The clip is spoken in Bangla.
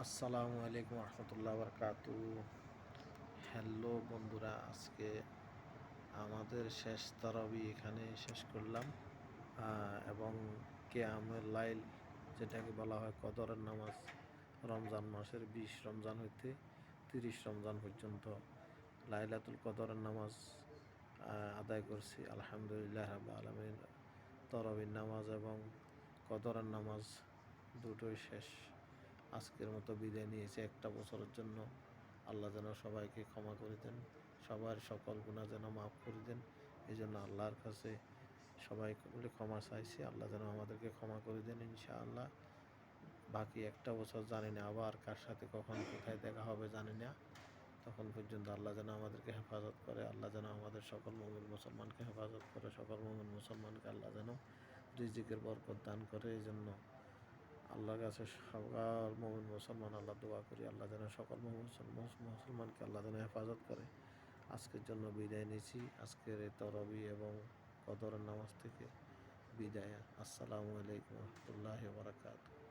আসসালামু আলাইকুম রহমতুল্লাহ বরকাতু। হ্যালো বন্ধুরা, আজকে আমাদের শেষ তারাবি এখানে শেষ করলাম এবং কিয়ামুল লাইল যেটাকে বলা হয় কদরের নামাজ, রমজান মাসের 20 রমজান হইতে 30 রমজান পর্যন্ত লাইলাতুল কদরের নামাজ আদায় করছি। আলহামদুলিল্লাহ রাব্বিল আলামিন। তারাবির নামাজ এবং কদরের নামাজ দুটোই শেষ। আজকের মতো বিদায় নিয়েছে একটা বছরের জন্য। আল্লাহ যেন সবাইকে ক্ষমা করে দেন, সবার সকল গুনাহ যেন মাফ করে দেন। এই জন্য আল্লাহর কাছে সবাই বলে ক্ষমা চাইছি, আল্লাহ যেন আমাদেরকে ক্ষমা করে দেন ইনশাআল্লাহ। বাকি একটা বছর জানি না আবার কার সাথে কখন কোথায় দেখা হবে জানি না। তখন পর্যন্ত আল্লাহ যেন আমাদেরকে হেফাজত করে, আল্লাহ যেন আমাদের সকল মুমিন মুসলমানকে হেফাজত করে, সকল মুমিন মুসলমানকে আল্লাহ যেন রিজিকের বরকত দান করে। এই জন্য আল্লাহর কাছে সকল মুমিন মুসলমান আল্লাহ দোয়া করি, আল্লাহ যেন সকল মুসলমানকে আল্লাহ যেন হেফাজত করে। আজকের জন্য বিদায় নিয়েছি, আজকের এই তারাবি এবং কদরের নামাজ থেকে বিদায়। আসসালামু আলাইকুম রহমতুল্লাহি ওয়া বারাকাতুহু।